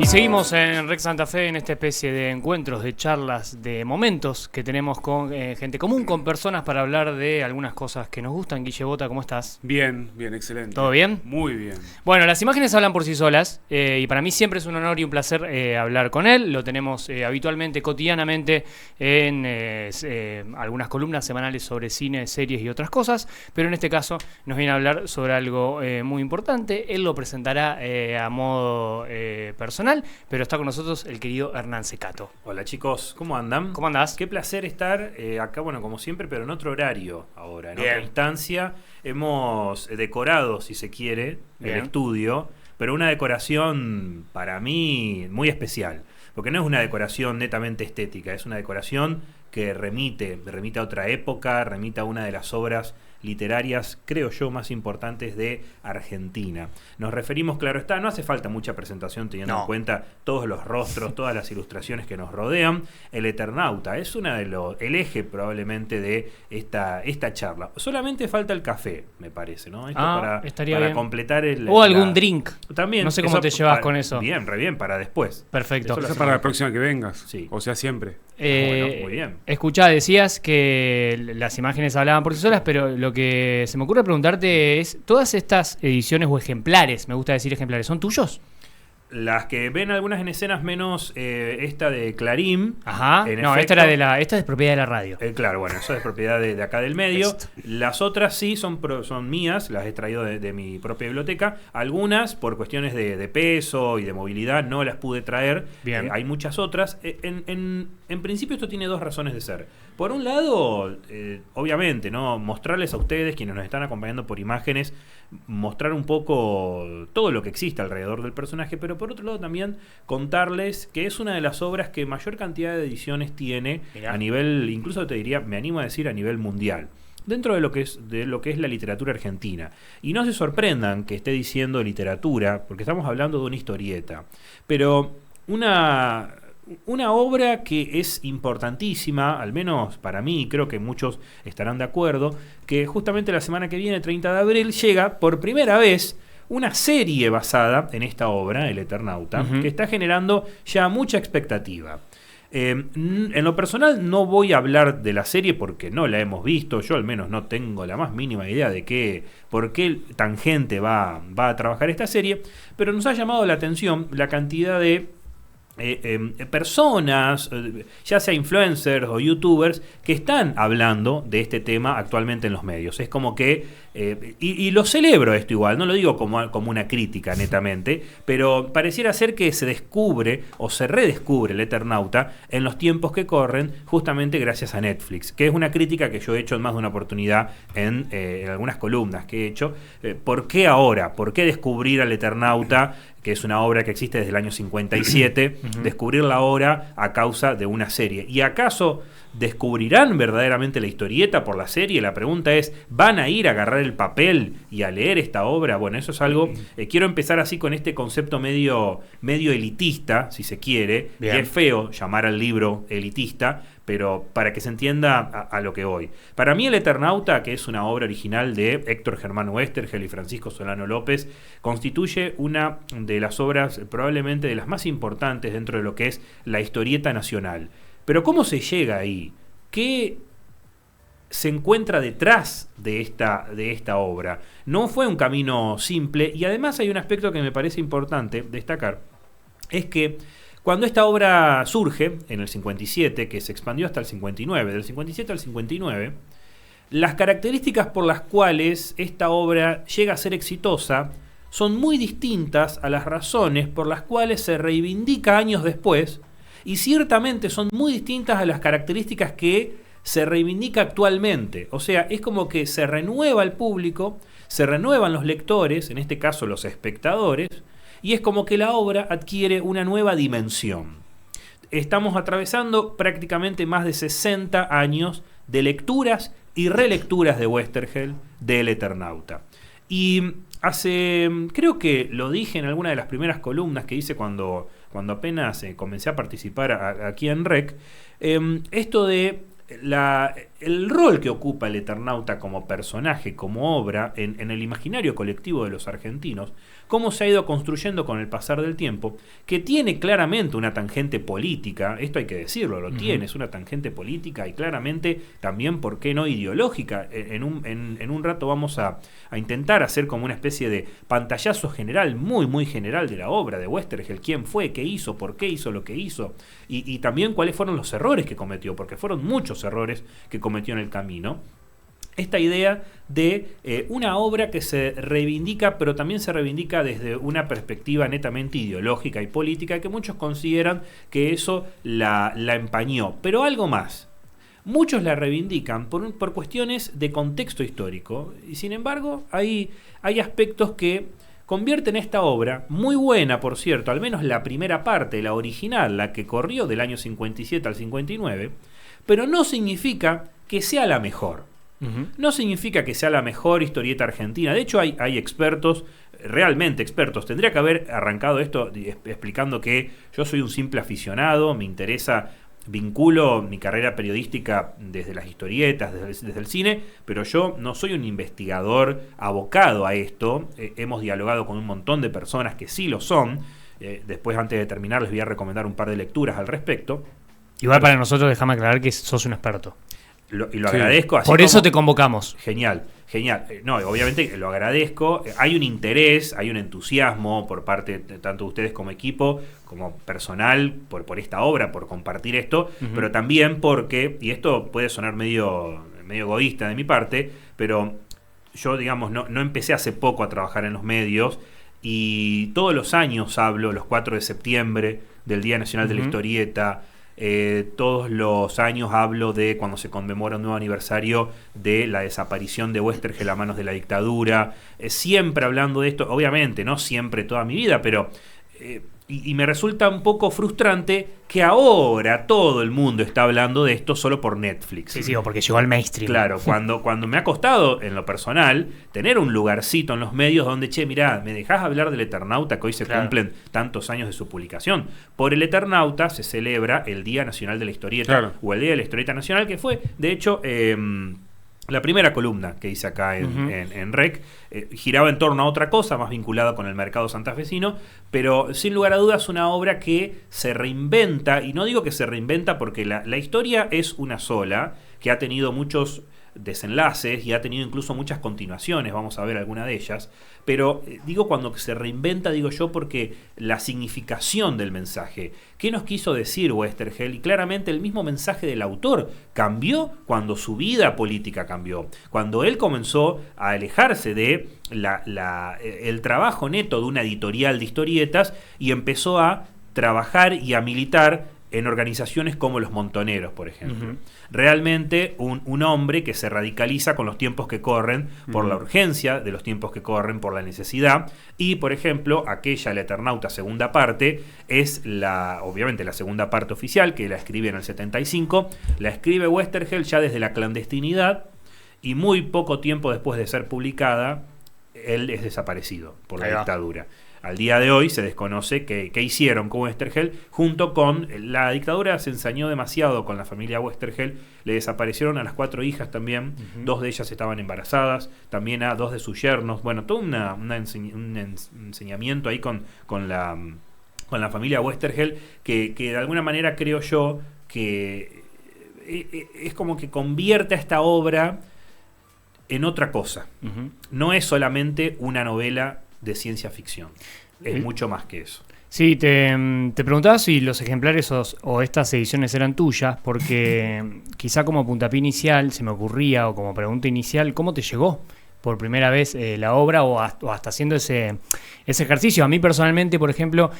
Y seguimos en Rec Santa Fe en esta especie de encuentros, de charlas, de momentos que tenemos con gente común, con personas para hablar de algunas cosas que nos gustan. Guille Bota, ¿cómo estás? Bien, bien, excelente. ¿Todo bien? Muy bien. Bueno, las imágenes hablan por sí solas y para mí siempre es un honor y un placer hablar con él. Lo tenemos habitualmente, cotidianamente, en algunas columnas semanales sobre cine, series y otras cosas, pero en este caso nos viene a hablar sobre algo muy importante. Él lo presentará a modo personal, pero está con nosotros el querido Hernán Secato. Hola chicos, ¿cómo andan? ¿Cómo andás? Qué placer estar acá, bueno, como siempre, pero en otro horario ahora, en Bien. otra instancia. Hemos decorado, si se quiere, Bien. el estudio, pero una decoración para mí muy especial, porque no es una decoración netamente estética, es una decoración que remite a otra época, remite a una de las obras literarias, creo yo, más importantes de Argentina. Nos referimos, claro está, no hace falta mucha presentación teniendo en cuenta todos los rostros, todas las ilustraciones que nos rodean. El Eternauta es el eje probablemente de esta charla. Solamente falta el café, me parece, ¿no? Esto estaría para bien. completar O algún drink. También. No sé cómo te llevas con eso. Bien, re bien, para después. Perfecto. Eso Eso es para la próxima que vengas. Sí. O sea, siempre. Bueno, muy bien. Escuchá, decías que las imágenes hablaban por sí solas, pero lo que se me ocurre preguntarte es, ¿todas estas ediciones o ejemplares, me gusta decir ejemplares, son tuyos? Las que ven algunas en escenas menos esta de Clarín. Ajá. En No, efecto, esta es propiedad de la radio. claro, bueno, eso es propiedad de acá del medio. Esto. Las otras sí son mías, las he traído de mi propia biblioteca. Algunas, por cuestiones de peso y de movilidad, no las pude traer. Bien. Hay muchas otras. En principio esto tiene dos razones de ser. Por un lado, obviamente, ¿no? Mostrarles a ustedes, quienes nos están acompañando por imágenes, mostrar un poco todo lo que existe alrededor del personaje, pero por otro lado también contarles que es una de las obras que mayor cantidad de ediciones tiene. Mirá. A nivel, incluso te diría, me animo a decir a nivel mundial, dentro de lo que es la literatura argentina. Y no se sorprendan que esté diciendo literatura, porque estamos hablando de una historieta, pero una obra que es importantísima, al menos para mí, creo que muchos estarán de acuerdo, que justamente la semana que viene, 30 de abril, llega por primera vez una serie basada en esta obra, El Eternauta, Uh-huh. que está generando ya mucha expectativa. En lo personal no voy a hablar de la serie porque no la hemos visto, yo al menos no tengo la más mínima idea de por qué tangente va a trabajar esta serie, pero nos ha llamado la atención la cantidad de personas, ya sea influencers o youtubers, que están hablando de este tema actualmente en los medios. Es como que, y lo celebro esto igual, no lo digo como una crítica netamente, pero pareciera ser que se descubre o se redescubre el Eternauta en los tiempos que corren, justamente gracias a Netflix, que es una crítica que yo he hecho en más de una oportunidad en algunas columnas que he hecho. ¿Por qué ahora? ¿Por qué descubrir al Eternauta, que es una obra que existe desde el año 57, descubrirla ahora a causa de una serie? ¿Y acaso descubrirán verdaderamente la historieta por la serie? La pregunta es, ¿van a ir a agarrar el papel y a leer esta obra? Bueno, eso es algo, quiero empezar así con este concepto medio elitista, si se quiere. Bien. Y es feo llamar al libro elitista, pero para que se entienda a lo que voy. Para mí El Eternauta, que es una obra original de Héctor Germán Westergel y Francisco Solano López, constituye una de las obras probablemente de las más importantes dentro de lo que es la historieta nacional. Pero ¿cómo se llega ahí? ¿Qué se encuentra detrás de esta obra? No fue un camino simple, y además hay un aspecto que me parece importante destacar, es que cuando esta obra surge en el 57, que se expandió hasta el 59, del 57 al 59, las características por las cuales esta obra llega a ser exitosa son muy distintas a las razones por las cuales se reivindica años después, y ciertamente son muy distintas a las características que se reivindica actualmente. O sea, es como que se renueva el público, se renuevan los lectores, en este caso los espectadores, y es como que la obra adquiere una nueva dimensión. Estamos atravesando prácticamente más de 60 años de lecturas y relecturas de Westergel del Eternauta. Y creo que lo dije en alguna de las primeras columnas que hice cuando apenas comencé a participar aquí en REC, esto de el rol que ocupa el Eternauta como personaje, como obra, en el imaginario colectivo de los argentinos, cómo se ha ido construyendo con el pasar del tiempo, que tiene claramente una tangente política, esto hay que decirlo, lo tiene, es una tangente política y claramente también, ¿por qué no idológica? En un rato vamos a intentar hacer como una especie de pantallazo general, muy muy general de la obra de Westergel, quién fue, qué hizo, por qué hizo lo que hizo, y también cuáles fueron los errores que cometió, porque fueron muchos errores que cometió en el camino. Esta idea de una obra que se reivindica, pero también se reivindica desde una perspectiva netamente ideológica y política, que muchos consideran que eso la empañó. Pero algo más. Muchos la reivindican por cuestiones de contexto histórico, y sin embargo hay aspectos que convierten esta obra, muy buena por cierto, al menos la primera parte, la original, la que corrió del año 57 al 59, pero no significa que sea la mejor. No significa que sea la mejor historieta argentina. De hecho, hay expertos, realmente expertos. Tendría que haber arrancado esto explicando que yo soy un simple aficionado, me interesa, vinculo mi carrera periodística desde las historietas, desde el cine, pero yo no soy un investigador abocado a esto. Hemos dialogado con un montón de personas que sí lo son. Después, antes de terminar, les voy a recomendar un par de lecturas al respecto. Igual para nosotros, déjame aclarar que sos un experto. Y lo agradezco. Así por eso te convocamos. Genial. No, obviamente lo agradezco. Hay un interés, hay un entusiasmo por parte de tanto de ustedes como equipo, como personal, por esta obra, por compartir esto, pero también porque, y esto puede sonar medio egoísta de mi parte, pero yo, digamos, no empecé hace poco a trabajar en los medios, y todos los años hablo, los 4 de septiembre, del Día Nacional de la Historieta. Todos los años hablo de cuando se conmemora un nuevo aniversario de la desaparición de Westergel a manos de la dictadura, siempre hablando de esto, obviamente no siempre toda mi vida, pero y me resulta un poco frustrante que ahora todo el mundo está hablando de esto solo por Netflix. Sí, o porque llegó al mainstream. Claro, cuando me ha costado en lo personal tener un lugarcito en los medios donde, che, mirá, me dejás hablar del Eternauta, que hoy se cumplen tantos años de su publicación. Por el Eternauta se celebra el Día Nacional de la Historieta, o el Día de la Historieta Nacional, que fue, de hecho, la primera columna que hice acá en REC giraba en torno a otra cosa, más vinculada con el mercado santafesino, pero sin lugar a dudas una obra que se reinventa, y no digo que se reinventa porque la historia es una sola, que ha tenido muchos desenlaces y ha tenido incluso muchas continuaciones, vamos a ver alguna de ellas, pero digo cuando se reinventa, digo yo, porque la significación del mensaje, ¿qué nos quiso decir Westergel? Y claramente el mismo mensaje del autor cambió cuando su vida política cambió, cuando él comenzó a alejarse de el trabajo neto de una editorial de historietas y empezó a trabajar y a militar en organizaciones como Los Montoneros, por ejemplo. Realmente un hombre que se radicaliza con los tiempos que corren, por la urgencia de los tiempos que corren, por la necesidad. Y, por ejemplo, aquella El Eternauta segunda parte es obviamente la segunda parte oficial, que la escribe en el 75. La escribe Westergel ya desde la clandestinidad, y muy poco tiempo después de ser publicada, él es desaparecido por la dictadura. Al día de hoy se desconoce qué hicieron con Westergel, junto con la dictadura. Se ensañó demasiado con la familia Westergel, le desaparecieron a las 4 hijas también, 2 de ellas estaban embarazadas, también a 2 de sus yernos, bueno, todo un enseñamiento ahí con la familia Westergel, que de alguna manera creo yo que es como que convierte a esta obra en otra cosa. No es solamente una novela de ciencia ficción, es mucho más que eso. Sí, te preguntaba si los ejemplares o estas ediciones eran tuyas, porque quizá como puntapié inicial se me ocurría, o como pregunta inicial, ¿cómo te llegó por primera vez la obra, o hasta haciendo ese ejercicio? A mí personalmente, por ejemplo,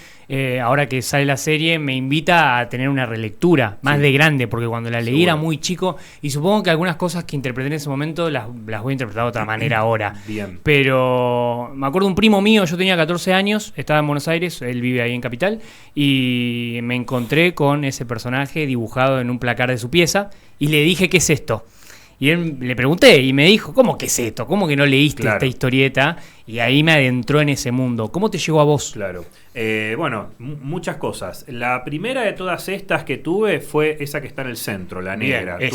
ahora que sale la serie, me invita a tener una relectura más de grande, porque cuando la leí era muy chico, y supongo que algunas cosas que interpreté en ese momento las voy a interpretar de otra manera ahora. Bien. Pero me acuerdo un primo mío, yo tenía 14 años, estaba en Buenos Aires, él vive ahí en Capital, y me encontré con ese personaje dibujado en un placar de su pieza, y le dije, ¿qué es esto? Y él, le pregunté y me dijo, ¿cómo que es esto? ¿Cómo que no leíste esta historieta? Y ahí me adentró en ese mundo. ¿Cómo te llegó a vos? Claro. Bueno, muchas cosas. La primera de todas estas que tuve fue esa que está en el centro, la negra. Bien,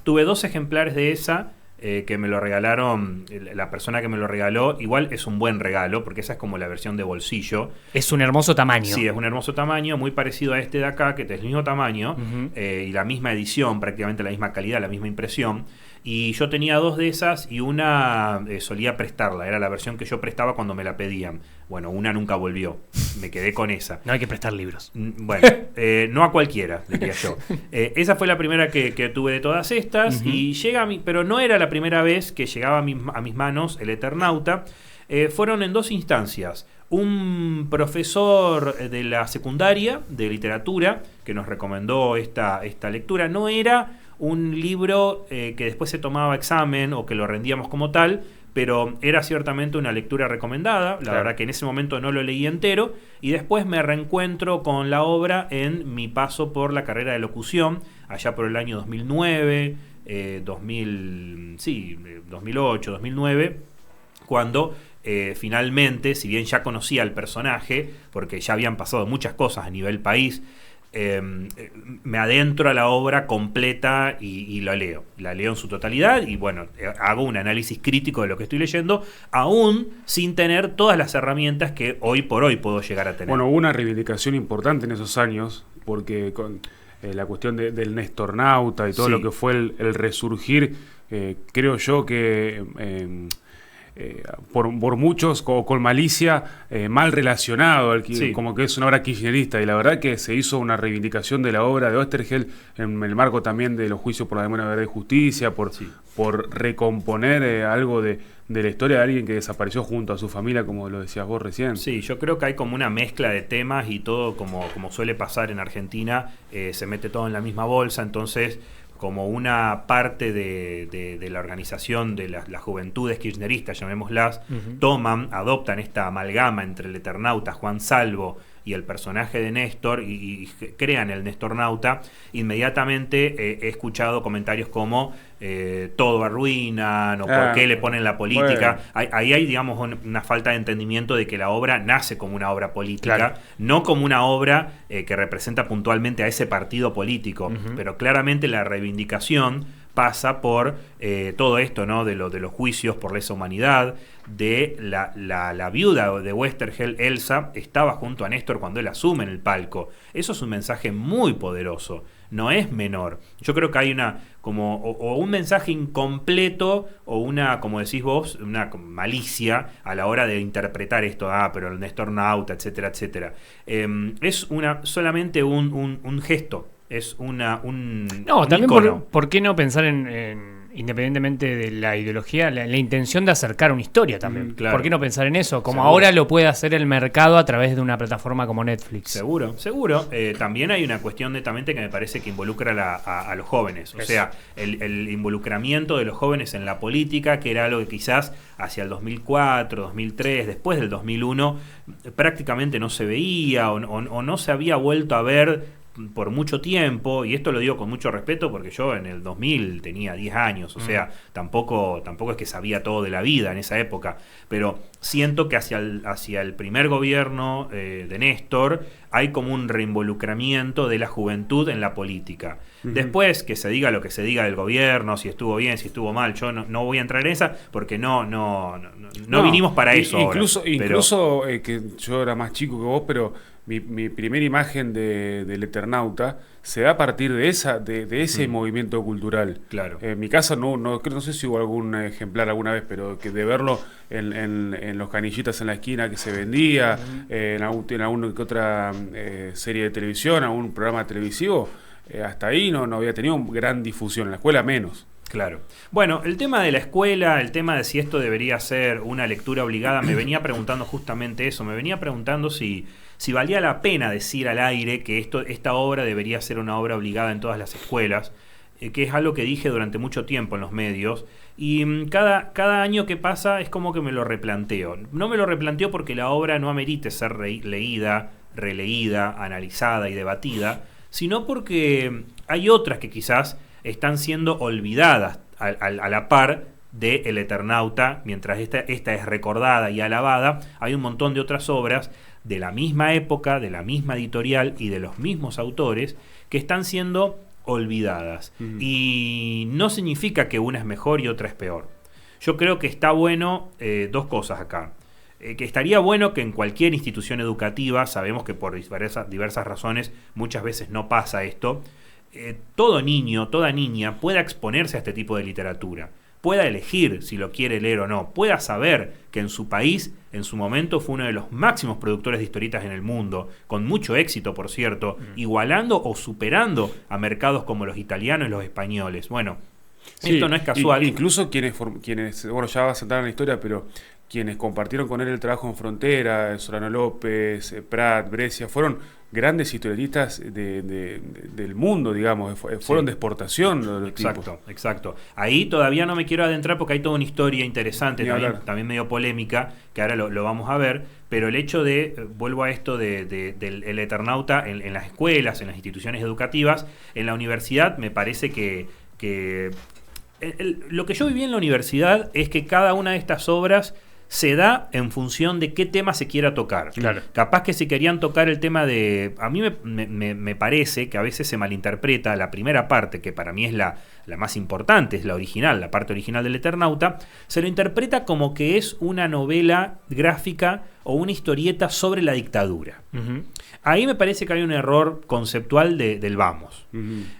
tuve 2 ejemplares de esa. Que me lo regalaron, la persona que me lo regaló, igual es un buen regalo, porque esa es como la versión de bolsillo. Es un hermoso tamaño. Sí, es un hermoso tamaño, muy parecido a este de acá, que es el mismo tamaño, y la misma edición, prácticamente la misma calidad, la misma impresión. Y yo tenía 2 de esas y una solía prestarla, era la versión que yo prestaba cuando me la pedían. Bueno, una nunca volvió, me quedé con esa. No hay que prestar libros. Bueno, no a cualquiera, diría yo. Esa fue la primera que tuve de todas estas, y llega a mí, pero no era la primera vez que llegaba a mis manos el Eternauta. Fueron en 2 instancias. Un profesor de la secundaria de literatura que nos recomendó esta lectura. No era un libro que después se tomaba examen o que lo rendíamos como tal, pero era ciertamente una lectura recomendada. La verdad que en ese momento no lo leí entero, y después me reencuentro con la obra en mi paso por la carrera de locución, allá por el año 2009, 2008, 2009, cuando finalmente, si bien ya conocía al personaje, porque ya habían pasado muchas cosas a nivel país, me adentro a la obra completa y la leo en su totalidad, y bueno, hago un análisis crítico de lo que estoy leyendo, aún sin tener todas las herramientas que hoy por hoy puedo llegar a tener. Bueno, hubo una reivindicación importante en esos años, porque con la cuestión del Nestornauta y todo lo que fue el resurgir, creo yo que por muchos con malicia mal relacionado, como que es una obra kirchnerista, y la verdad que se hizo una reivindicación de la obra de Oesterheld en el marco también de los juicios por la demanda de verdad y justicia, por recomponer algo de la historia de alguien que desapareció junto a su familia, como lo decías vos recién. Sí, yo creo que hay como una mezcla de temas, y todo como suele pasar en Argentina, se mete todo en la misma bolsa. Entonces, como una parte de la organización de las juventudes kirchneristas, llamémoslas, adoptan esta amalgama entre el Eternauta, Juan Salvo, y el personaje de Néstor, y crean el Nestornauta. Inmediatamente he escuchado comentarios como todo arruinan, o por qué le ponen la política. Bueno. Ahí hay, digamos, una falta de entendimiento de que la obra nace como una obra política, no como una obra que representa puntualmente a ese partido político, pero claramente la reivindicación pasa por todo esto, ¿no? De los juicios por lesa humanidad, de la viuda de Oesterheld, Elsa, estaba junto a Néstor cuando él asume en el palco. Eso es un mensaje muy poderoso, no es menor. Yo creo que hay o un mensaje incompleto, o una, como decís vos, una malicia a la hora de interpretar esto, pero el Nestornauta, etcétera, etcétera. Es solamente un gesto. Es un también por qué no pensar en independientemente de la ideología, la intención de acercar una historia también. Claro. ¿Por qué no pensar en eso? Como ahora lo puede hacer el mercado a través de una plataforma como Netflix. Seguro. También hay una cuestión netamente que me parece que involucra a los jóvenes. O sea, el involucramiento de los jóvenes en la política, que era algo que quizás hacia el 2004, 2003, después del 2001, prácticamente no se veía o no se había vuelto a ver por mucho tiempo. Y esto lo digo con mucho respeto, porque yo en el 2000 tenía 10 años, o sea, tampoco es que sabía todo de la vida en esa época, pero siento que hacia el primer gobierno de Néstor hay como un reinvolucramiento de la juventud en la política. Después, que se diga lo que se diga del gobierno, si estuvo bien, si estuvo mal, yo no voy a entrar en esa, porque no vinimos para eso. Incluso que yo era más chico que vos, pero mi primera imagen del Eternauta se da a partir de ese movimiento cultural. Claro. En mi casa no sé si hubo algún ejemplar alguna vez, pero que de verlo en los canillitas en la esquina que se vendía, en alguna que otra serie de televisión, algún programa televisivo, hasta ahí no había tenido gran difusión, en la escuela menos. Claro. Bueno, el tema de la escuela, el tema de si esto debería ser una lectura obligada, me venía preguntando justamente eso, me venía preguntando si valía la pena decir al aire que esta obra debería ser una obra obligada en todas las escuelas, que es algo que dije durante mucho tiempo en los medios, y cada año que pasa es como que me lo replanteo. No me lo replanteo porque la obra no amerite ser leída, releída, analizada y debatida, sino porque hay otras que quizás están siendo olvidadas a la par de El Eternauta, mientras esta es recordada y alabada, hay un montón de otras obras de la misma época, de la misma editorial y de los mismos autores que están siendo olvidadas. Y no significa que una es mejor y otra es peor. Yo creo que está bueno dos cosas acá. Que estaría bueno que en cualquier institución educativa, sabemos que por diversas razones muchas veces no pasa esto, todo niño, toda niña pueda exponerse a este tipo de literatura, pueda elegir si lo quiere leer o no, pueda saber que en su país, en su momento, fue uno de los máximos productores de historietas en el mundo, con mucho éxito, por cierto, igualando o superando a mercados como los italianos y los españoles. Bueno, sí, esto no es casual. Incluso quienes, bueno, ya va a sentar en la historia, pero quienes compartieron con él el trabajo en Frontera, Solano López, Prat, Brescia, fueron grandes historietistas del mundo, digamos, fueron de exportación los exacto, tipos. Exacto. Ahí todavía no me quiero adentrar porque hay toda una historia interesante, también medio polémica, que ahora lo vamos a ver, pero el hecho vuelvo a esto del Eternauta en las escuelas, en las instituciones educativas, en la universidad, me parece que lo que yo viví en la universidad es que cada una de estas obras se da en función de qué tema se quiera tocar. Claro. Capaz que si querían tocar el tema de... A mí me parece que a veces se malinterpreta la primera parte, que para mí es la más importante, es la original, la parte original del Eternauta, se lo interpreta como que es una novela gráfica o una historieta sobre la dictadura. Ahí me parece que hay un error conceptual del vamos.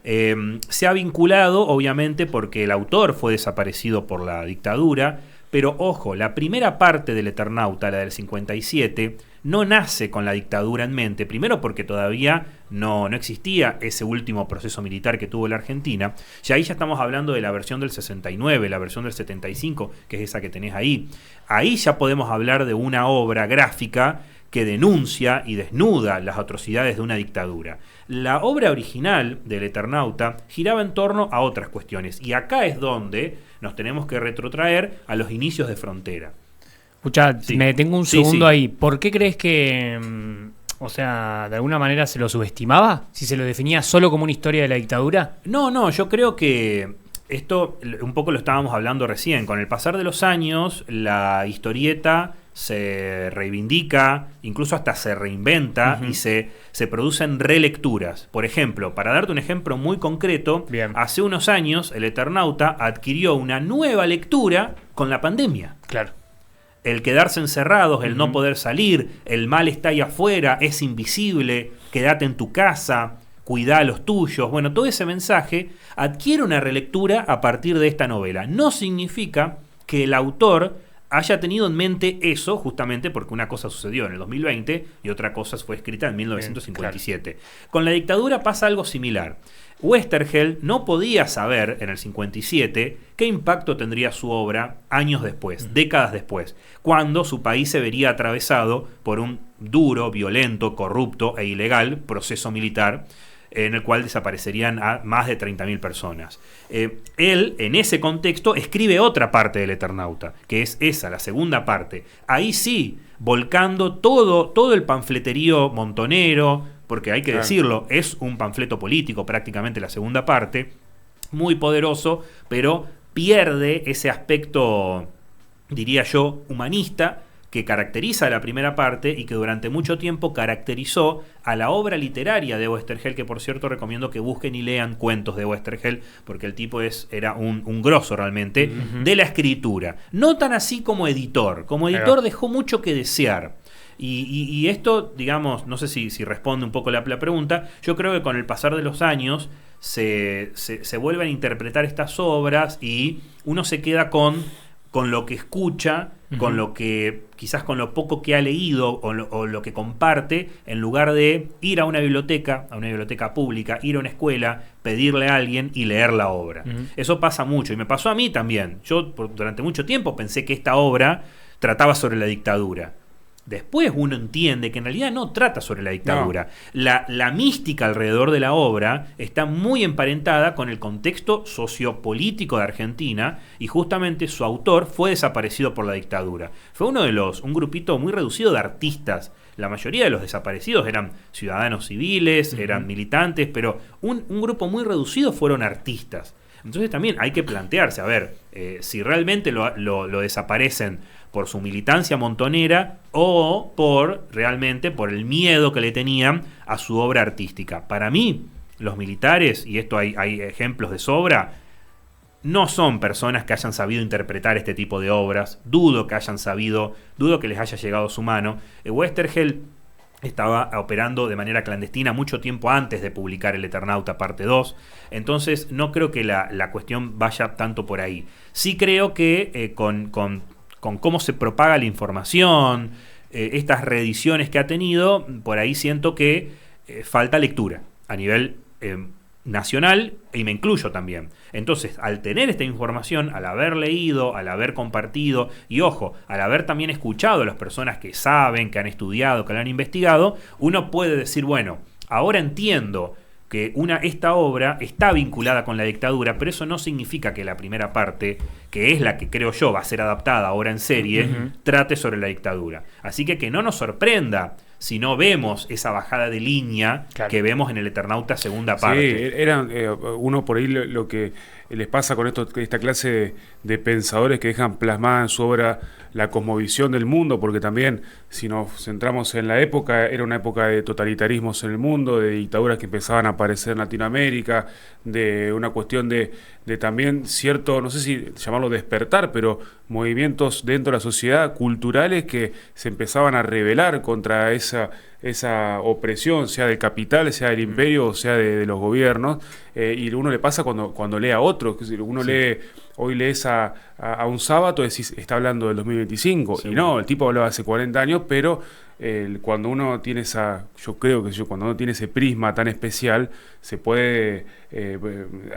Se ha vinculado, obviamente, porque el autor fue desaparecido por la dictadura. Pero ojo, la primera parte del Eternauta, la del 57, no nace con la dictadura en mente. Primero porque todavía no existía ese último proceso militar que tuvo la Argentina. Y ahí ya estamos hablando de la versión del 69, la versión del 75, que es esa que tenés ahí. Ahí ya podemos hablar de una obra gráfica que denuncia y desnuda las atrocidades de una dictadura. La obra original del Eternauta giraba en torno a otras cuestiones. Y acá es donde nos tenemos que retrotraer a los inicios de Frontera. Escuchá, me detengo un segundo ahí. ¿Por qué crees que, o sea, de alguna manera se lo subestimaba? ¿Si se lo definía solo como una historia de la dictadura? No, yo creo que esto un poco lo estábamos hablando recién. Con el pasar de los años, la historieta se reivindica, incluso hasta se reinventa y se producen relecturas. Por ejemplo, para darte un ejemplo muy concreto, hace unos años el Eternauta adquirió una nueva lectura con la pandemia. Claro. El quedarse encerrados, el no poder salir, el mal está ahí afuera, es invisible, quédate en tu casa, cuidá a los tuyos. Bueno, todo ese mensaje adquiere una relectura a partir de esta novela. No significa que el autor haya tenido en mente eso, justamente porque una cosa sucedió en el 2020 y otra cosa fue escrita en 1957. Claro. Con la dictadura pasa algo similar. Oesterheld no podía saber en el 57 qué impacto tendría su obra años después, décadas después, cuando su país se vería atravesado por un duro, violento, corrupto e ilegal proceso militar en el cual desaparecerían a más de 30.000 personas. Él, en ese contexto, escribe otra parte del Eternauta, que es esa, la segunda parte. Ahí sí, volcando todo el panfleterío montonero, porque hay que decirlo, es un panfleto político prácticamente la segunda parte, muy poderoso, pero pierde ese aspecto, diría yo, humanista, que caracteriza a la primera parte y que durante mucho tiempo caracterizó a la obra literaria de Oesterheld, que por cierto recomiendo que busquen y lean cuentos de Oesterheld, porque el tipo era un grosso realmente de la escritura. No tan así como editor. Como editor dejó mucho que desear. Y esto, digamos, no sé si responde un poco la pregunta, yo creo que con el pasar de los años se vuelven a interpretar estas obras y uno se queda con lo que escucha, con lo que quizás con lo poco que ha leído o lo que comparte, en lugar de ir a una biblioteca pública, ir a una escuela, pedirle a alguien y leer la obra. Eso pasa mucho y me pasó a mí también. Yo durante mucho tiempo pensé que esta obra trataba sobre la dictadura. Después uno entiende que en realidad no trata sobre la dictadura. No. La mística alrededor de la obra está muy emparentada con el contexto sociopolítico de Argentina y justamente su autor fue desaparecido por la dictadura. Fue un grupito muy reducido de artistas. La mayoría de los desaparecidos eran ciudadanos civiles, eran militantes, pero un grupo muy reducido fueron artistas. Entonces también hay que plantearse, a ver, si realmente lo desaparecen por su militancia montonera o realmente por el miedo que le tenían a su obra artística. Para mí, los militares, y esto hay ejemplos de sobra, no son personas que hayan sabido interpretar este tipo de obras. Dudo que les haya llegado a su mano. Westergel estaba operando de manera clandestina mucho tiempo antes de publicar El Eternauta parte 2. Entonces no creo que la cuestión vaya tanto por ahí. Sí creo que con cómo se propaga la información, estas reediciones que ha tenido, por ahí siento que falta lectura a nivel nacional, y me incluyo también. Entonces, al tener esta información, al haber leído, al haber compartido, y ojo, al haber también escuchado a las personas que saben, que han estudiado, que lo han investigado, uno puede decir, bueno, ahora entiendo que esta obra está vinculada con la dictadura, pero eso no significa que la primera parte, que es la que creo yo va a ser adaptada ahora en serie, trate sobre la dictadura. Así que no nos sorprenda si no vemos esa bajada de línea que vemos en El Eternauta segunda parte. Sí, eran uno por ahí lo que les pasa con esta clase de pensadores que dejan plasmada en su obra la cosmovisión del mundo, porque también, si nos centramos en la época, era una época de totalitarismos en el mundo, de dictaduras que empezaban a aparecer en Latinoamérica, de una cuestión de también cierto, no sé si llamarlo despertar, pero movimientos dentro de la sociedad culturales que se empezaban a rebelar contra esa opresión, sea del capital, sea del imperio, o sea de los gobiernos, y uno le pasa cuando lee a otro, uno hoy lees a un sábado, decís, está hablando del 2025, sí. Y no, el tipo hablaba hace 40 años, pero cuando uno tiene cuando uno tiene ese prisma tan especial, se puede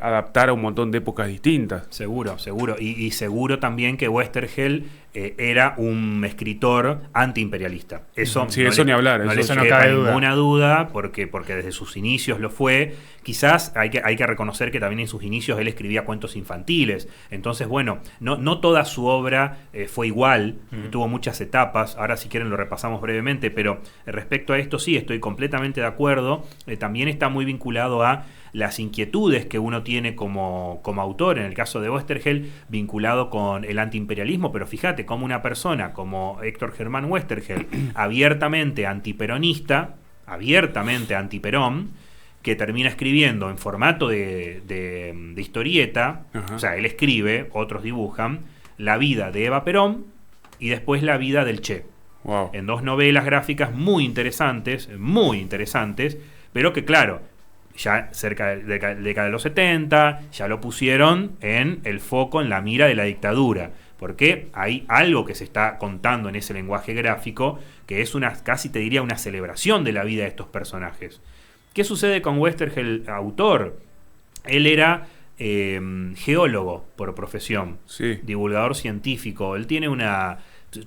adaptar a un montón de épocas distintas. Seguro. Y seguro también que Westergel era un escritor antiimperialista. Eso ni hablar. Eso no cabe ninguna duda, porque desde sus inicios lo fue. Quizás hay que reconocer que también en sus inicios él escribía cuentos infantiles. Entonces, bueno, no toda su obra fue igual, tuvo muchas etapas. Ahora, si quieren, lo repasamos brevemente, pero respecto a esto sí, estoy completamente de acuerdo. También está muy vinculado a las inquietudes que uno tiene como autor, en el caso de Westergel, vinculado con el antiimperialismo, pero fíjate, como una persona como Héctor Germán Westergel, abiertamente antiperonista, abiertamente antiperón, que termina escribiendo en formato de historieta, o sea, él escribe, otros dibujan, la vida de Eva Perón y después la vida del Che. Wow. En 2 novelas gráficas muy interesantes, pero que claro, ya cerca de la década de los 70, ya lo pusieron en el foco, en la mira de la dictadura, porque hay algo que se está contando en ese lenguaje gráfico que es casi te diría una celebración de la vida de estos personajes. ¿Qué sucede con Westergel, autor? Él era geólogo por profesión, sí. Divulgador científico. Él tiene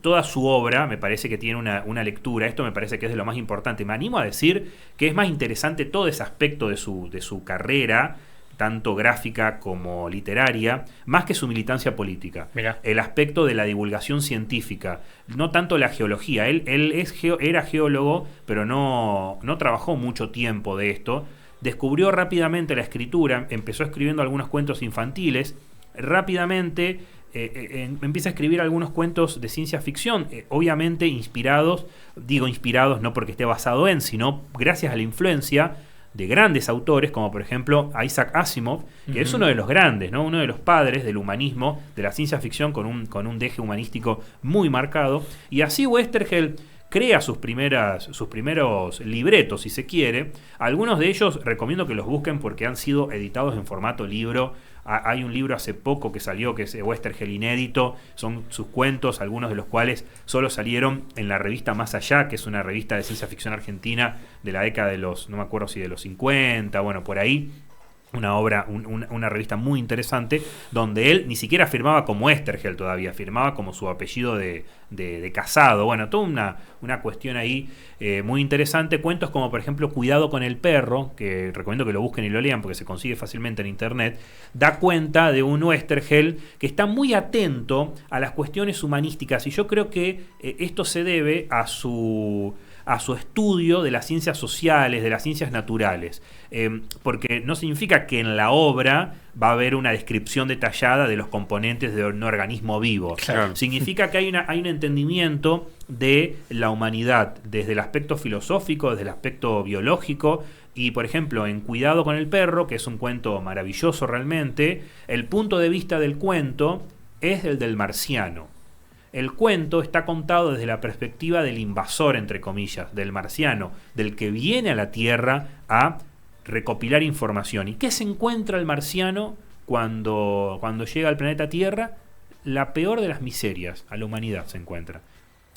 toda su obra me parece que tiene una lectura, esto me parece que es de lo más importante. Me animo a decir que es más interesante todo ese aspecto de su carrera, tanto gráfica como literaria, más que su militancia política. Mirá. El aspecto de la divulgación científica, no tanto la geología. Él era geólogo, pero no trabajó mucho tiempo de esto. Descubrió rápidamente la escritura, empezó escribiendo algunos cuentos infantiles, rápidamente empieza a escribir algunos cuentos de ciencia ficción, obviamente inspirados no porque esté basado en, sino gracias a la influencia de grandes autores, como por ejemplo Isaac Asimov, que es uno de los grandes, ¿no? Uno de los padres del humanismo, de la ciencia ficción, con un deje humanístico muy marcado. Y así Westergel crea sus primeros libretos, si se quiere. Algunos de ellos recomiendo que los busquen porque han sido editados en formato libro. Hay un libro hace poco que salió, que es Westergel inédito, son sus cuentos, algunos de los cuales solo salieron en la revista Más Allá, que es una revista de ciencia ficción argentina de la década de no me acuerdo si de los 50, bueno, por ahí. Una revista muy interesante, donde él ni siquiera firmaba como Westergel todavía, firmaba como su apellido de casado. Bueno, toda una cuestión ahí muy interesante. Cuentos como, por ejemplo, Cuidado con el perro, que recomiendo que lo busquen y lo lean porque se consigue fácilmente en internet, da cuenta de un Westergel que está muy atento a las cuestiones humanísticas, y yo creo que esto se debe a su a su estudio de las ciencias sociales, de las ciencias naturales. Porque no significa que en la obra va a haber una descripción detallada de los componentes de un organismo vivo. Claro. Significa que hay un entendimiento de la humanidad desde el aspecto filosófico, desde el aspecto biológico. Y, por ejemplo, en Cuidado con el perro, que es un cuento maravilloso realmente, el punto de vista del cuento es el del marciano. El cuento está contado desde la perspectiva del invasor, entre comillas, del marciano, del que viene a la Tierra a recopilar información. ¿Y qué se encuentra el marciano cuando llega al planeta Tierra? La peor de las miserias, a la humanidad se encuentra.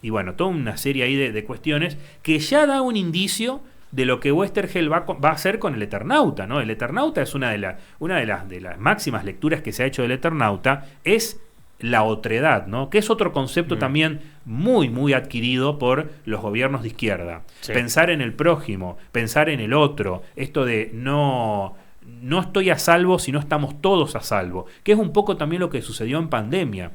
Y bueno, toda una serie ahí de cuestiones que ya da un indicio de lo que Oesterheld va a hacer con el Eternauta, ¿no? El Eternauta es una de las máximas lecturas que se ha hecho del Eternauta, es la otredad, ¿no? Que es otro concepto también muy, muy adquirido por los gobiernos de izquierda. Sí. Pensar en el prójimo, pensar en el otro, esto de no estoy a salvo si no estamos todos a salvo, que es un poco también lo que sucedió en pandemia.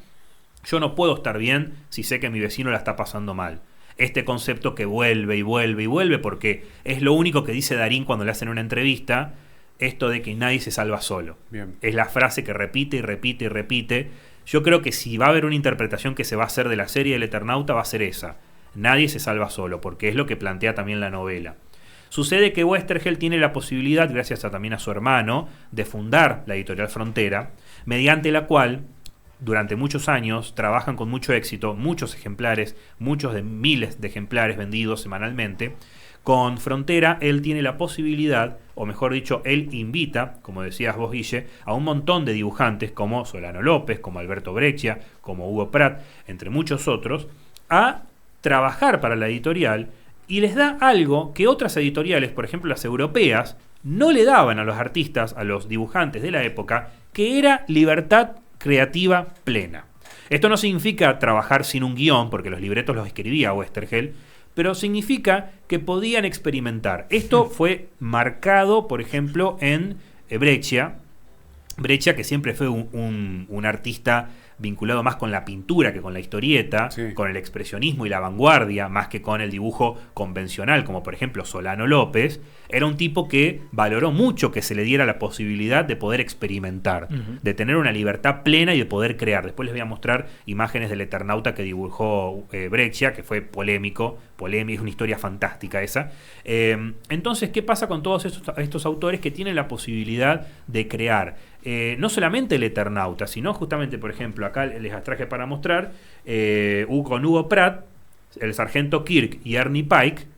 Yo no puedo estar bien si sé que mi vecino la está pasando mal. Este concepto que vuelve y vuelve y vuelve, porque es lo único que dice Darín cuando le hacen una entrevista, esto de que nadie se salva solo. Bien. Es la frase que repite y repite y repite. Yo creo que si va a haber una interpretación que se va a hacer de la serie del Eternauta, va a ser esa. Nadie se salva solo, porque es lo que plantea también la novela. Sucede que Oesterheld tiene la posibilidad, gracias también a su hermano, de fundar la editorial Frontera, mediante la cual durante muchos años trabajan con mucho éxito, muchos ejemplares, muchos de miles de ejemplares vendidos semanalmente. Con Frontera él tiene la posibilidad, o mejor dicho, él invita, como decías vos, Guille, a un montón de dibujantes como Solano López, como Alberto Breccia, como Hugo Pratt, entre muchos otros, a trabajar para la editorial, y les da algo que otras editoriales, por ejemplo las europeas, no le daban a los artistas, a los dibujantes de la época, que era libertad creativa plena. Esto no significa trabajar sin un guión, porque los libretos los escribía Oesterheld, pero significa que podían experimentar. Esto fue marcado, por ejemplo, en Breccia. Breccia, que siempre fue un artista vinculado más con la pintura que con la historieta, sí, con el expresionismo y la vanguardia, más que con el dibujo convencional, como por ejemplo Solano López, era un tipo que valoró mucho que se le diera la posibilidad de poder experimentar, de tener una libertad plena y de poder crear. Después les voy a mostrar imágenes del Eternauta que dibujó Breccia, que fue polémico, es una historia fantástica esa. Entonces, ¿qué pasa con todos estos autores que tienen la posibilidad de crear? No solamente el Eternauta, sino justamente, por ejemplo, acá les traje para mostrar con Hugo Pratt, el sargento Kirk y Ernie Pike,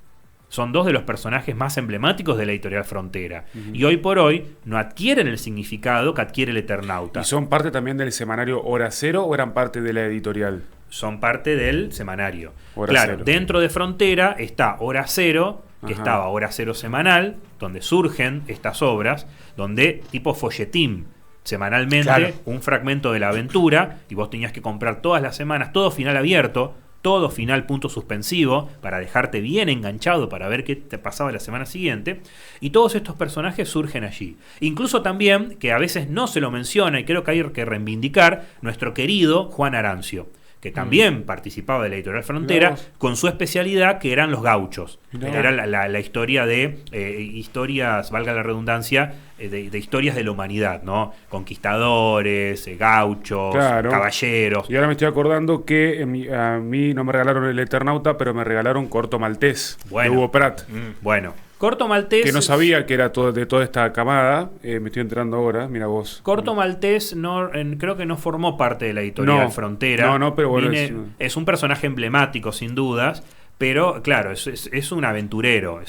son dos de los personajes más emblemáticos de la editorial Frontera. Y hoy por hoy no adquieren el significado que adquiere el Eternauta. ¿Y son parte también del semanario Hora Cero o eran parte de la editorial? Son parte del semanario. Hora claro, Cero. Dentro de Frontera está Hora Cero, que estaba Hora Cero semanal, donde surgen estas obras, donde tipo folletín, semanalmente, claro, un fragmento de la aventura, y vos tenías que comprar todas las semanas, todo final abierto, todo final punto suspensivo, para dejarte bien enganchado para ver qué te pasaba la semana siguiente. Y todos estos personajes surgen allí. Incluso también, que a veces no se lo menciona, y creo que hay que reivindicar, nuestro querido Juan Arancio, que también participaba de la editorial Frontera, con su especialidad que eran los gauchos. Era la historia de historias, valga la redundancia, de historias de la humanidad, ¿no? Conquistadores, gauchos, claro, caballeros. Y ahora me estoy acordando que a mí no me regalaron el Eternauta, pero me regalaron Corto Maltés, de Hugo Pratt. Bueno, Corto Maltés, que no sabía que era de toda esta camada, me estoy enterando ahora, mira vos. Corto Maltés creo que no formó parte de la editorial Frontera. No, pero bueno, es un personaje emblemático, sin dudas, pero claro, es un aventurero,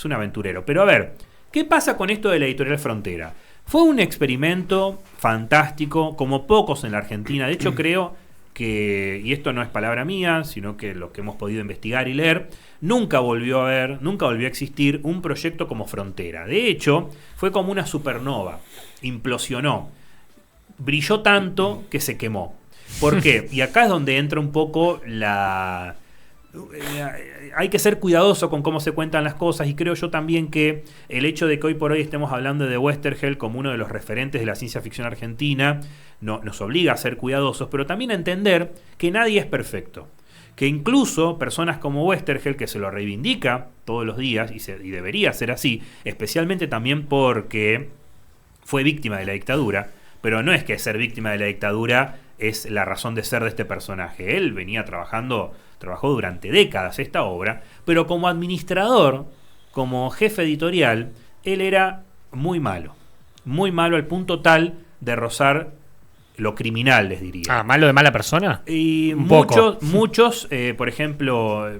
Pero a ver, ¿qué pasa con esto de la editorial Frontera? Fue un experimento fantástico, como pocos en la Argentina. De hecho, creo que, y esto no es palabra mía, sino que lo que hemos podido investigar y leer, nunca volvió a existir un proyecto como Frontera. De hecho, fue como una supernova, implosionó, brilló tanto que se quemó. ¿Por qué? Y acá es donde entra un poco hay que ser cuidadoso con cómo se cuentan las cosas, y creo yo también que el hecho de que hoy por hoy estemos hablando de Oesterheld como uno de los referentes de la ciencia ficción argentina nos obliga a ser cuidadosos, pero también a entender que nadie es perfecto, que incluso personas como Oesterheld, que se lo reivindica todos los días, y debería ser así, especialmente también porque fue víctima de la dictadura, pero no es que ser víctima de la dictadura es la razón de ser de este personaje. Él trabajó durante décadas esta obra, pero como administrador, como jefe editorial, él era muy malo al punto tal de rozar lo criminal, les diría. ¿Malo de mala persona? Y muchos por ejemplo,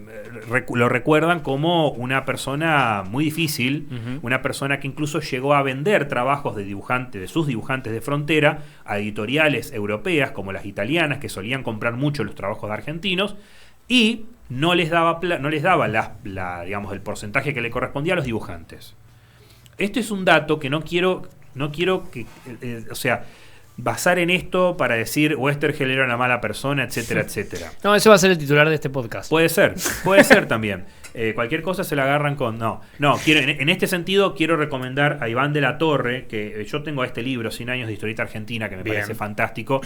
lo recuerdan como una persona muy difícil, una persona que incluso llegó a vender trabajos de sus dibujantes de frontera a editoriales europeas como las italianas, que solían comprar mucho los trabajos de argentinos, y no les daba digamos, el porcentaje que le correspondía a los dibujantes. Este es un dato que no quiero que, basar en esto para decir Oesterheld era una mala persona, etcétera, etcétera. No, eso va a ser el titular de este podcast. Puede ser también. Cualquier cosa se la agarran con... No, en este sentido quiero recomendar a Iván de la Torre, que yo tengo este libro, 100 años de historieta argentina, que me parece fantástico.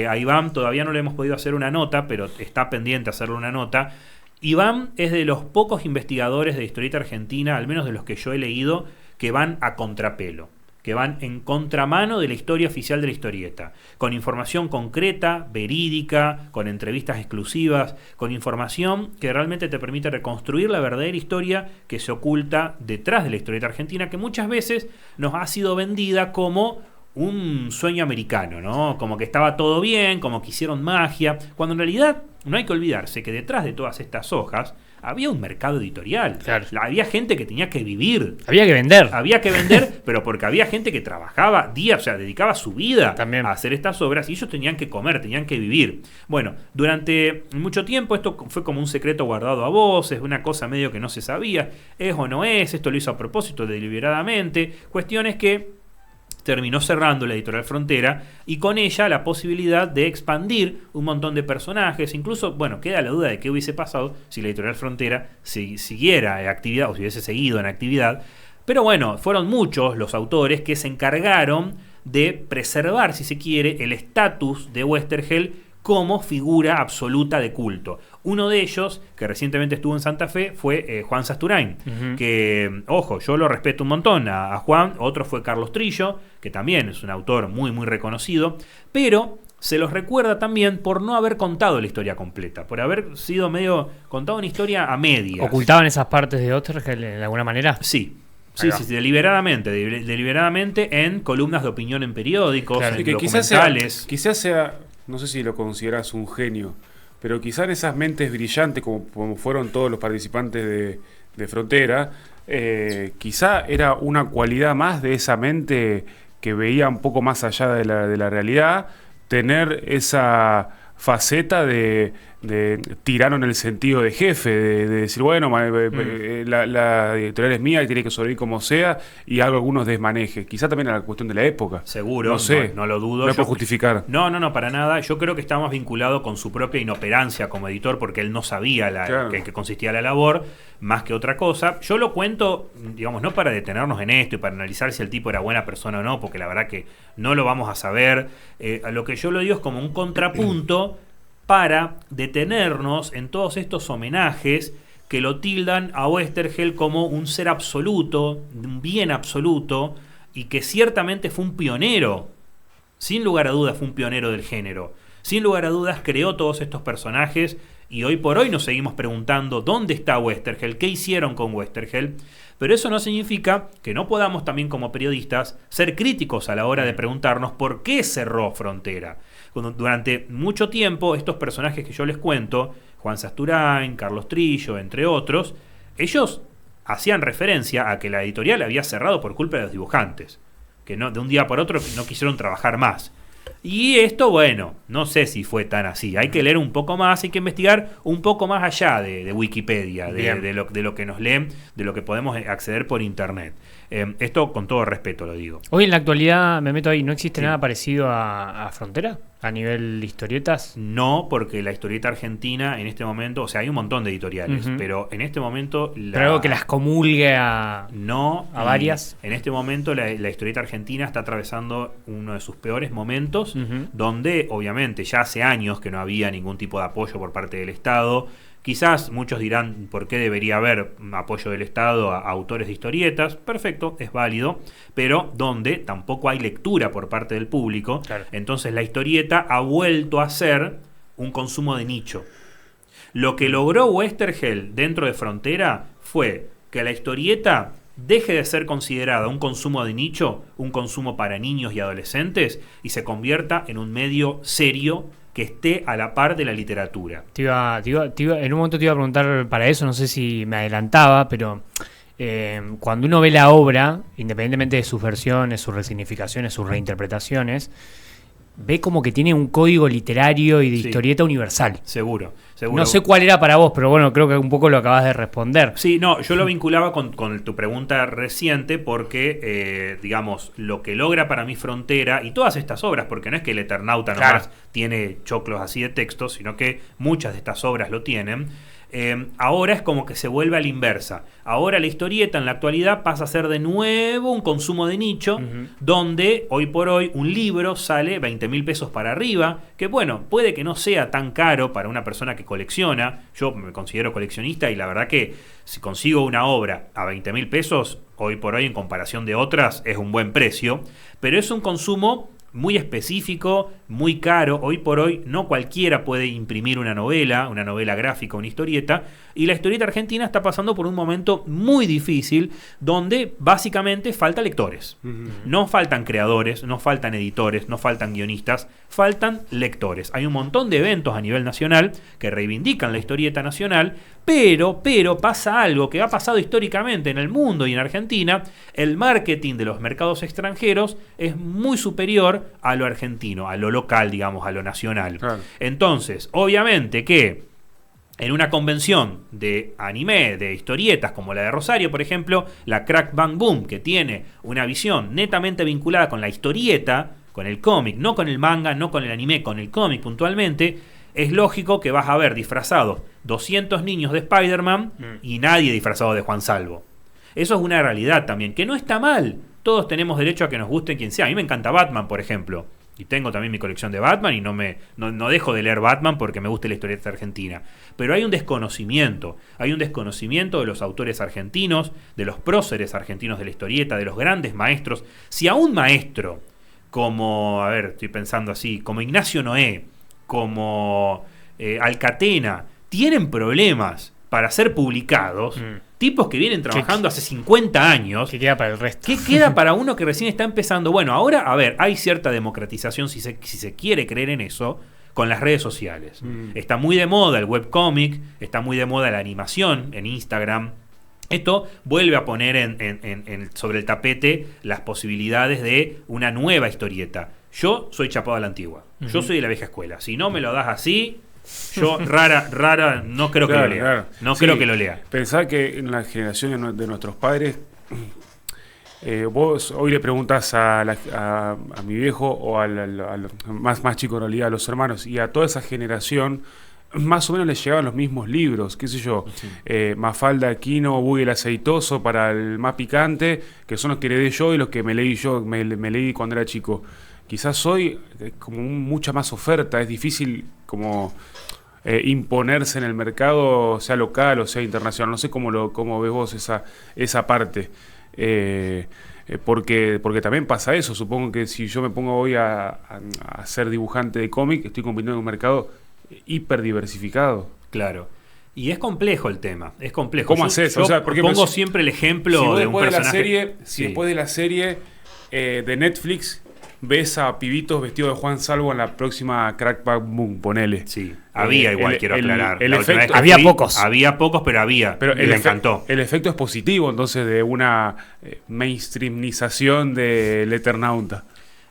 A Iván todavía no le hemos podido hacer una nota, pero está pendiente hacerle una nota. Iván es de los pocos investigadores de historieta argentina, al menos de los que yo he leído, que van a contrapelo, que van en contramano de la historia oficial de la historieta, con información concreta, verídica, con entrevistas exclusivas, con información que realmente te permite reconstruir la verdadera historia que se oculta detrás de la historieta argentina, que muchas veces nos ha sido vendida como un sueño americano, ¿no? Como que estaba todo bien, como que hicieron magia, cuando en realidad no hay que olvidarse que detrás de todas estas hojas había un mercado editorial. Claro. Había gente que tenía que vivir. Había que vender, pero porque había gente que trabajaba días, dedicaba su vida también a hacer estas obras, y ellos tenían que comer, tenían que vivir. Bueno, durante mucho tiempo esto fue como un secreto guardado a voces, una cosa medio que no se sabía, es o no es, esto lo hizo a propósito, deliberadamente, cuestiones que terminó cerrando la editorial Frontera, y con ella la posibilidad de expandir un montón de personajes. Incluso, queda la duda de qué hubiese pasado si la editorial Frontera siguiera en actividad, o si hubiese seguido en actividad. Pero fueron muchos los autores que se encargaron de preservar, si se quiere, el estatus de Oesterheld como figura absoluta de culto. Uno de ellos, que recientemente estuvo en Santa Fe, fue Juan Sasturain, que, ojo, yo lo respeto un montón a Juan. Otro fue Carlos Trillo, que también es un autor muy, muy reconocido, pero se los recuerda también por no haber contado la historia completa, por haber sido medio contado una historia a medias. ¿Ocultaban esas partes de Oesterheld de alguna manera? Sí, deliberadamente en columnas de opinión en periódicos, claro, en que documentales. Quizás sea, no sé si lo consideras un genio, pero quizás en esas mentes brillantes, como fueron todos los participantes de Frontera, quizá era una cualidad más de esa mente que veía un poco más allá de la realidad, tener esa faceta de tirano en el sentido de jefe, de decir, la editorial es mía y tiene que sobrevivir como sea, y hago algunos desmanejes. Quizá también era la cuestión de la época. Seguro, no sé, no lo dudo. No puedo justificar. No, para nada. Yo creo que está más vinculado con su propia inoperancia como editor, porque él no sabía que consistía la labor, más que otra cosa. Yo lo cuento, digamos, no para detenernos en esto y para analizar si el tipo era buena persona o no, porque la verdad que no lo vamos a saber. A lo que yo lo digo es como un contrapunto para detenernos en todos estos homenajes que lo tildan a Oesterheld como un ser absoluto, un bien absoluto, y que ciertamente fue un pionero. Sin lugar a dudas fue un pionero del género. Sin lugar a dudas creó todos estos personajes, y hoy por hoy nos seguimos preguntando dónde está Oesterheld, qué hicieron con Oesterheld. Pero eso no significa que no podamos también como periodistas ser críticos a la hora de preguntarnos por qué cerró Frontera. Durante mucho tiempo estos personajes que yo les cuento, Juan Sasturain, Carlos Trillo, entre otros, ellos hacían referencia a que la editorial había cerrado por culpa de los dibujantes, que de un día por otro no quisieron trabajar más. Y esto, no sé si fue tan así. Hay que leer un poco más, hay que investigar un poco más allá de Wikipedia, de lo que nos leen, de lo que podemos acceder por internet. Esto con todo respeto lo digo. Hoy en la actualidad, me meto ahí, ¿no existe nada parecido a Frontera? A nivel de historietas. No, porque la historieta argentina en este momento, o sea, hay un montón de editoriales, pero en este momento... Pero algo que las comulgue a varias. En este momento la historieta argentina está atravesando uno de sus peores momentos, donde obviamente ya hace años que no había ningún tipo de apoyo por parte del Estado. Quizás muchos dirán por qué debería haber apoyo del Estado a autores de historietas. Perfecto, es válido, pero donde tampoco hay lectura por parte del público. Claro. Entonces la historieta ha vuelto a ser un consumo de nicho. Lo que logró Westergel dentro de Frontera fue que la historieta deje de ser considerada un consumo de nicho, un consumo para niños y adolescentes, y se convierta en un medio serio que esté a la par de la literatura. En un momento te iba a preguntar para eso, no sé si me adelantaba, pero cuando uno ve la obra, independientemente de sus versiones, sus resignificaciones, sus reinterpretaciones, ve como que tiene un código literario y de historieta universal. Seguro. No sé cuál era para vos, pero bueno, creo que un poco lo acabas de responder. Sí, no, yo lo vinculaba con tu pregunta reciente porque, digamos, lo que logra para mí Frontera y todas estas obras, porque no es que el Eternauta nomás tiene choclos así de texto, sino que muchas de estas obras lo tienen. Ahora es como que se vuelve a la inversa. Ahora la historieta en la actualidad pasa a ser de nuevo un consumo de nicho, donde hoy por hoy un libro sale 20.000 pesos para arriba, que bueno, puede que no sea tan caro para una persona que colecciona. Yo me considero coleccionista y la verdad que si consigo una obra a 20.000 pesos, hoy por hoy en comparación de otras es un buen precio, pero es un consumo muy específico, muy caro. Hoy por hoy no cualquiera puede imprimir una novela gráfica, una historieta, y la historieta argentina está pasando por un momento muy difícil donde básicamente falta lectores. No faltan creadores, no faltan editores, no faltan guionistas, faltan lectores. Hay un montón de eventos a nivel nacional que reivindican la historieta nacional, pero pasa algo que ha pasado históricamente en el mundo y en Argentina. El marketing de los mercados extranjeros es muy superior a lo argentino, a lo local, digamos, a lo nacional. Claro. Entonces, obviamente que en una convención de anime, de historietas como la de Rosario, por ejemplo, la Crack Bang Boom, que tiene una visión netamente vinculada con la historieta, con el cómic, no con el manga, no con el anime, con el cómic puntualmente, es lógico que vas a ver disfrazados 200 niños de Spider-Man y nadie disfrazado de Juan Salvo. Eso es una realidad también, que no está mal. Todos tenemos derecho a que nos guste quien sea. A mí me encanta Batman, por ejemplo. Y tengo también mi colección de Batman y no dejo de leer Batman porque me gusta la historieta argentina. Pero hay un desconocimiento. Hay un desconocimiento de los autores argentinos, de los próceres argentinos de la historieta, de los grandes maestros. Si a un maestro como, estoy pensando así, como Ignacio Noé, como Alcatena, tienen problemas para ser publicados, tipos que vienen trabajando hace 50 años. ¿Qué queda para el resto? ¿Qué queda para uno que recién está empezando? Bueno, ahora, hay cierta democratización, si se quiere creer en eso, con las redes sociales. Está muy de moda el webcómic, está muy de moda la animación en Instagram. Esto vuelve a poner sobre el tapete las posibilidades de una nueva historieta. Yo soy chapado a la antigua. Yo soy de la vieja escuela. Si no me lo das así, yo rara, no creo que lo lea. Claro. No creo que lo lea. Pensá que en la generación de nuestros padres, vos hoy le preguntás a mi viejo o al más chico en realidad, a los hermanos, y a toda esa generación, más o menos les llegaban los mismos libros, qué sé yo, Mafalda Aquino, Buggy el Aceitoso para el más picante, que son los que heredé yo y los que me leí cuando era chico. Quizás hoy como mucha más oferta, es difícil como imponerse en el mercado, sea local o sea internacional. No sé cómo ves vos esa parte. Porque también pasa eso. Supongo que si yo me pongo hoy a ser dibujante de cómic, estoy compitiendo en un mercado hiperdiversificado. Claro. Y es complejo el tema, es complejo. ¿Cómo haces? Yo pongo siempre el ejemplo de un personaje. Si después de la serie de Netflix ves a pibitos vestidos de Juan Salvo en la próxima Crack Bang Boom, ponele. Sí, había igual, quiero aclarar. Había pocos. Había pocos, pero había. Pero me encantó. El efecto es positivo, entonces, de una mainstreamización del Eternauta.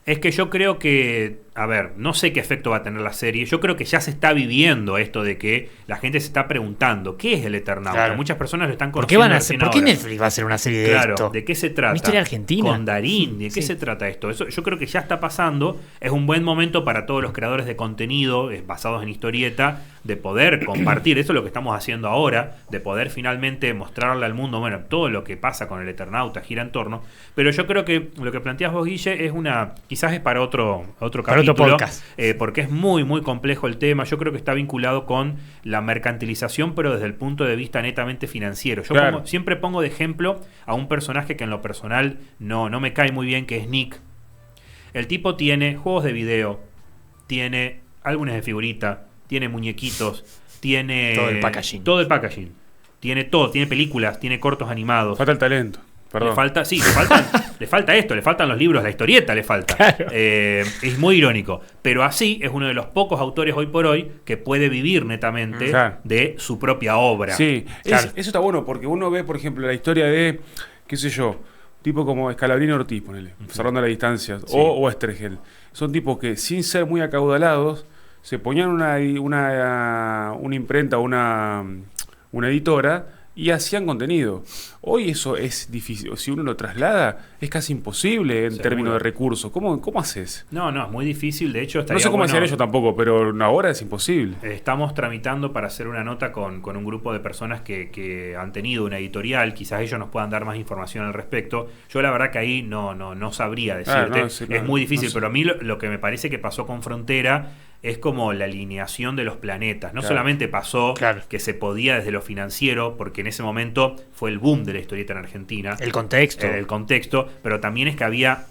Es que yo creo que a ver, no sé qué efecto va a tener la serie. Yo creo que ya se está viviendo esto de que la gente se está preguntando ¿qué es el Eternauta? Claro. Muchas personas lo están ¿Por qué conociendo. ¿Por qué Netflix va a hacer una serie de esto? ¿De qué se trata? Una historia argentina. Con Darín, ¿de qué se trata esto? Eso yo creo que ya está pasando. Es un buen momento para todos los creadores de contenido basados en historieta de poder compartir. Eso es lo que estamos haciendo ahora, de poder finalmente mostrarle al mundo, bueno, todo lo que pasa con el Eternauta gira en torno. Pero yo creo que lo que planteas vos, Guille, es quizás es para otro capítulo. Para otro podcast. Porque es muy, muy complejo el tema. Yo creo que está vinculado con la mercantilización, pero desde el punto de vista netamente financiero. Yo siempre pongo de ejemplo a un personaje que en lo personal no me cae muy bien, que es Nick. El tipo tiene juegos de video, tiene álbumes de figurita, tiene muñequitos, tiene todo el packaging. Todo el packaging. Tiene todo, tiene películas, tiene cortos animados. Falta el talento. Perdón. Le falta esto, le faltan los libros, la historieta le falta. Claro. Es muy irónico. Pero así es uno de los pocos autores hoy por hoy que puede vivir netamente de su propia obra. Sí, eso está bueno porque uno ve, por ejemplo, la historia de, qué sé yo, tipo como Scalabrini Ortiz, ponele, cerrando la distancia, o Oesterheld. Son tipos que sin ser muy acaudalados se ponían una imprenta, una editora y hacían contenido. Hoy eso es difícil. Si uno lo traslada, es casi imposible en términos de recursos. ¿Cómo haces? No, es muy difícil. De hecho, no sé cómo hacían ellos tampoco, pero ahora es imposible. Estamos tramitando para hacer una nota con un grupo de personas que han tenido una editorial. Quizás ellos nos puedan dar más información al respecto. Yo la verdad que ahí no sabría decirte. Es muy difícil, pero a mí lo que me parece que pasó con Frontera es como la alineación de los planetas. No solamente pasó que se podía desde lo financiero, porque en ese momento fue el boom de la historieta en Argentina. El contexto. El contexto, pero también es que había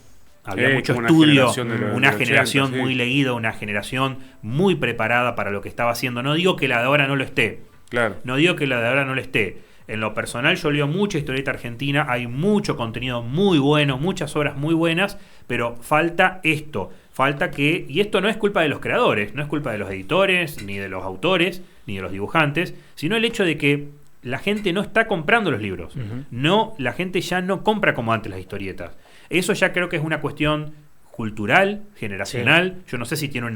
mucho estudio, una generación muy leída, una generación muy preparada para lo que estaba haciendo. No digo que la de ahora no lo esté. No digo que la de ahora no lo esté. En lo personal yo leo mucha historieta argentina, hay mucho contenido muy bueno, muchas obras muy buenas, pero falta esto. Falta que, y esto no es culpa de los creadores, no es culpa de los editores, ni de los autores, ni de los dibujantes, sino el hecho de que la gente no está comprando los libros. La gente ya no compra como antes las historietas. Eso ya creo que es una cuestión cultural, generacional. Yo no sé si tiene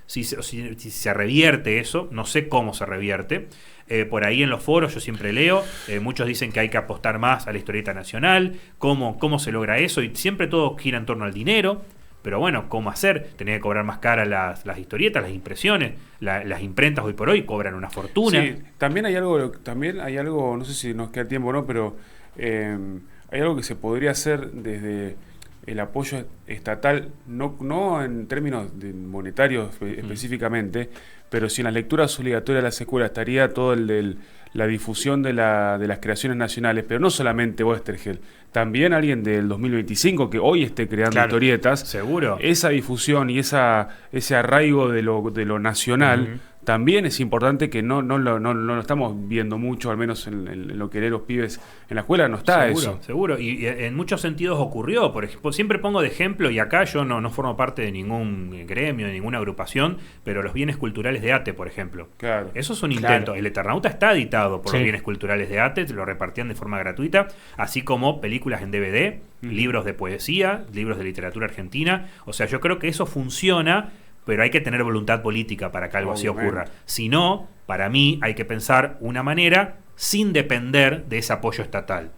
si se revierte eso, no sé cómo se revierte. Por ahí en los foros yo siempre leo, muchos dicen que hay que apostar más a la historieta nacional, cómo se logra eso, y siempre todo gira en torno al dinero. Pero bueno, ¿cómo hacer? Tenés que cobrar más cara las historietas, las impresiones. Las imprentas hoy por hoy cobran una fortuna. Sí, también hay algo, no sé si nos queda tiempo o no, pero hay algo que se podría hacer desde el apoyo estatal, no en términos monetarios específicamente, pero si en las lecturas obligatorias de las escuelas estaría todo el de la difusión de las creaciones nacionales, pero no solamente Oesterheld, también alguien del 2025 que hoy esté creando historietas. Seguro. Esa difusión y ese arraigo de lo nacional también es importante, que no lo estamos viendo mucho, al menos en lo que leen los pibes en la escuela, no está eso. Seguro, y en muchos sentidos ocurrió. Por ejemplo, siempre pongo de ejemplo, y acá yo no formo parte de ningún gremio, de ninguna agrupación, pero los bienes culturales de ATE, por ejemplo. Eso es un intento. El Eternauta está editado por los bienes culturales de ATE, lo repartían de forma gratuita, así como películas en DVD, libros de poesía, libros de literatura argentina. O sea, yo creo que eso funciona, pero hay que tener voluntad política para que algo así ocurra. Si no, para mí hay que pensar una manera sin depender de ese apoyo estatal.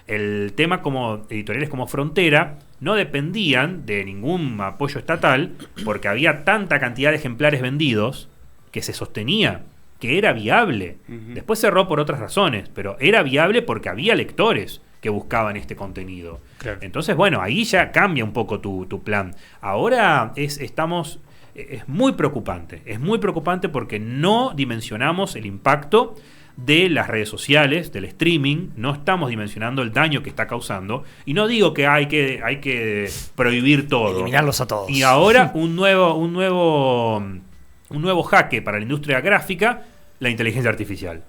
El tema, como editoriales como Frontera no dependían de ningún apoyo estatal, porque había tanta cantidad de ejemplares vendidos que se sostenía, que era viable. Después cerró por otras razones, pero era viable porque había lectores que buscaban este contenido. Entonces, bueno, ahí ya cambia un poco tu plan. Ahora es muy preocupante porque no dimensionamos el impacto de las redes sociales, del streaming, no estamos dimensionando el daño que está causando, y no digo que hay que prohibir todo, eliminarlos a todos. Y ahora un nuevo jaque para la industria gráfica, la inteligencia artificial,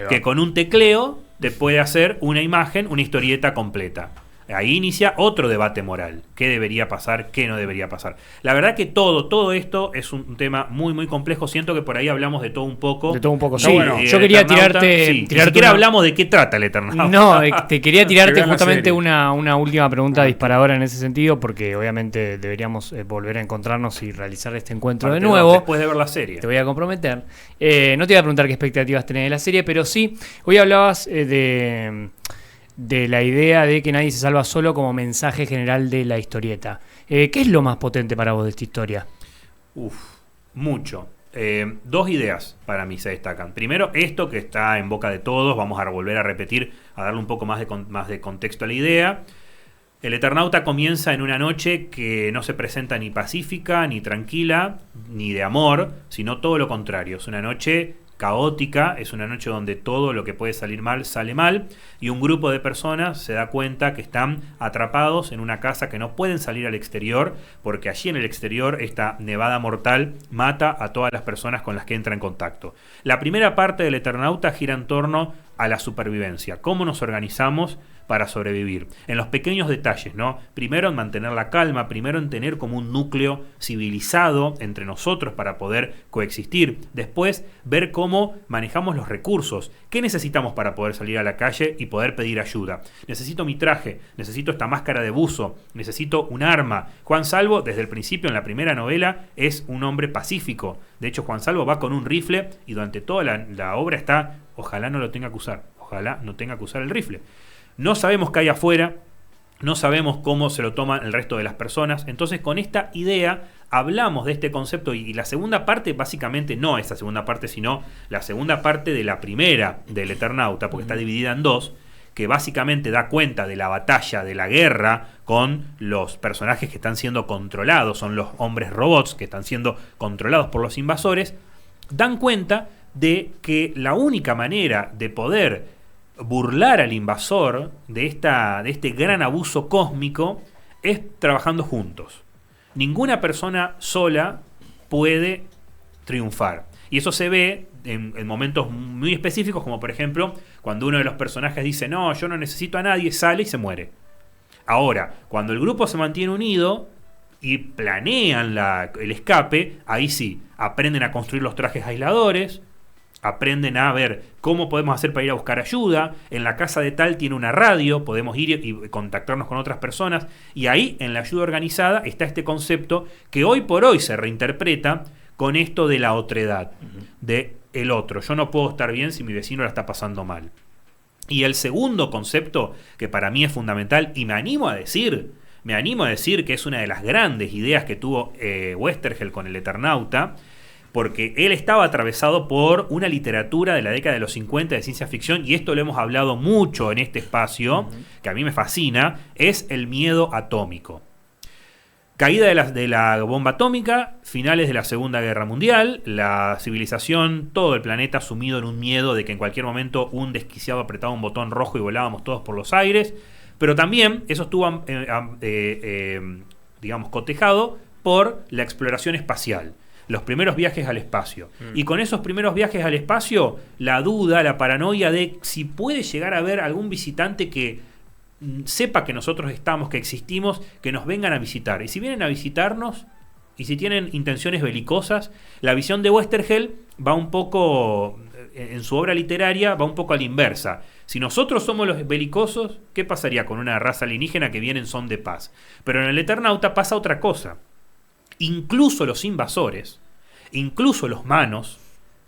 que con un tecleo te puede hacer una imagen, una historieta completa. Ahí inicia otro debate moral. ¿Qué debería pasar? ¿Qué no debería pasar? La verdad que todo esto es un tema muy, muy complejo. Siento que por ahí hablamos de todo un poco. De todo un poco, sí. sí. Bueno, yo quería tirarte... Ni siquiera hablamos de qué trata el Eternauta. No, te quería tirarte justamente una última pregunta disparadora en ese sentido, porque obviamente deberíamos volver a encontrarnos y realizar este encuentro de nuevo. Después de ver la serie. Te voy a comprometer. No te voy a preguntar qué expectativas tenés de la serie, pero sí, hoy hablabas de la idea de que nadie se salva solo como mensaje general de la historieta. ¿Qué es lo más potente para vos de esta historia? Mucho. Dos ideas para mí se destacan. Primero, esto que está en boca de todos, vamos a volver a repetir, a darle un poco más de contexto a la idea. El Eternauta comienza en una noche que no se presenta ni pacífica, ni tranquila, ni de amor, sino todo lo contrario. Es una noche caótica, es una noche donde todo lo que puede salir mal sale mal, y un grupo de personas se da cuenta que están atrapados en una casa, que no pueden salir al exterior porque allí en el exterior esta nevada mortal mata a todas las personas con las que entra en contacto. La primera parte del Eternauta gira en torno a la supervivencia, cómo nos organizamos para sobrevivir, en los pequeños detalles, ¿no? Primero en mantener la calma, primero en tener como un núcleo civilizado entre nosotros para poder coexistir, después ver cómo manejamos los recursos, qué necesitamos para poder salir a la calle y poder pedir ayuda. Necesito mi traje, necesito esta máscara de buzo, necesito un arma. Juan Salvo, desde el principio en la primera novela, es un hombre pacífico. De hecho, Juan Salvo va con un rifle y durante toda la obra está, ojalá no lo tenga que usar, ojalá no tenga que usar el rifle. No sabemos qué hay afuera, no sabemos cómo se lo toman el resto de las personas. Entonces, con esta idea hablamos de este concepto, y la segunda parte, básicamente no esta segunda parte, sino la segunda parte de la primera del Eternauta, porque está dividida en dos, que básicamente da cuenta de la batalla, de la guerra con los personajes que están siendo controlados, son los hombres robots que están siendo controlados por los invasores. Dan cuenta de que la única manera de poder burlar al invasor de este gran abuso cósmico es trabajando juntos. Ninguna persona sola puede triunfar. Y eso se ve en momentos muy específicos, como por ejemplo cuando uno de los personajes dice: no, yo no necesito a nadie, sale y se muere. Ahora, cuando el grupo se mantiene unido y planean el escape, ahí sí, aprenden a construir los trajes aisladores, aprenden a ver cómo podemos hacer para ir a buscar ayuda. En la casa de tal tiene una radio, podemos ir y contactarnos con otras personas. Y ahí, en la ayuda organizada, está este concepto que hoy por hoy se reinterpreta con esto de la otredad, de el otro. Yo no puedo estar bien si mi vecino la está pasando mal. Y el segundo concepto, que para mí es fundamental, y me animo a decir que es una de las grandes ideas que tuvo Oesterhel con el Eternauta, porque él estaba atravesado por una literatura de la década de los 50 de ciencia ficción, y esto lo hemos hablado mucho en este espacio, que a mí me fascina, es el miedo atómico. Caída de la bomba atómica, finales de la Segunda Guerra Mundial, la civilización, todo el planeta sumido en un miedo de que en cualquier momento un desquiciado apretaba un botón rojo y volábamos todos por los aires, pero también eso estuvo, cotejado por la exploración espacial. Los primeros viajes al espacio. Y con esos primeros viajes al espacio, la duda, la paranoia de si puede llegar a haber algún visitante que sepa que nosotros estamos, que existimos, que nos vengan a visitar. Y si vienen a visitarnos, y si tienen intenciones belicosas, la visión de Oesterhel va un poco, en su obra literaria, va un poco a la inversa. Si nosotros somos los belicosos, ¿qué pasaría con una raza alienígena que viene en son de paz? Pero en el Eternauta pasa otra cosa. Incluso los invasores, incluso los manos,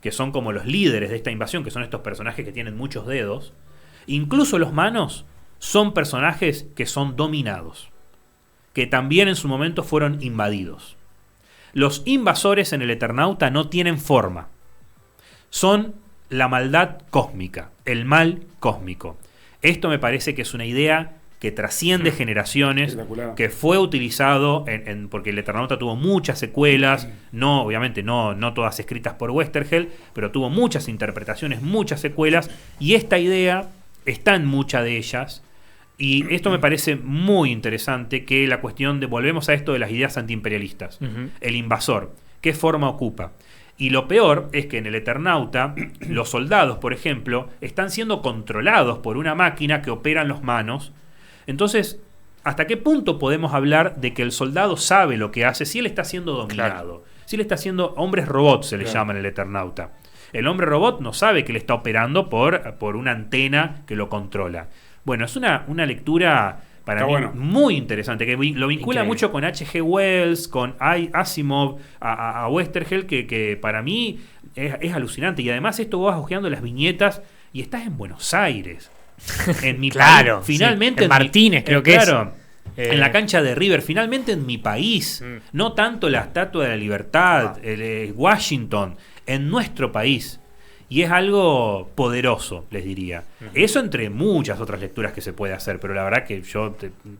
que son como los líderes de esta invasión, que son estos personajes que tienen muchos dedos, incluso los manos son personajes que son dominados, que también en su momento fueron invadidos. Los invasores en el Eternauta no tienen forma. Son la maldad cósmica, el mal cósmico. Esto me parece que es una idea que trasciende generaciones, que fue utilizado porque el Eternauta tuvo muchas secuelas, obviamente no todas escritas por Oesterhel, pero tuvo muchas interpretaciones, muchas secuelas, y esta idea está en muchas de ellas, y esto me parece muy interesante, que la cuestión de, volvemos a esto de las ideas antiimperialistas, el invasor, ¿qué forma ocupa? Y lo peor es que en el Eternauta, los soldados, por ejemplo, están siendo controlados por una máquina que operan los manos. Entonces, ¿hasta qué punto podemos hablar de que el soldado sabe lo que hace si él está siendo dominado? Claro. Si él está haciendo hombres robots, se le llama en el Eternauta. El hombre robot no sabe que él está operando por una antena que lo controla. Bueno, es una lectura para mí muy interesante, que lo vincula mucho con H.G. Wells, con Asimov, a Westergel, que para mí es alucinante. Y además esto vos vas hojeando las viñetas y estás en Buenos Aires. En mi claro, país. Finalmente en Martínez creo que claro, en la cancha de River, finalmente en mi país. No tanto la Estatua de la Libertad, Washington, en nuestro país. Y es algo poderoso, les diría. Eso entre muchas otras lecturas que se puede hacer, pero la verdad que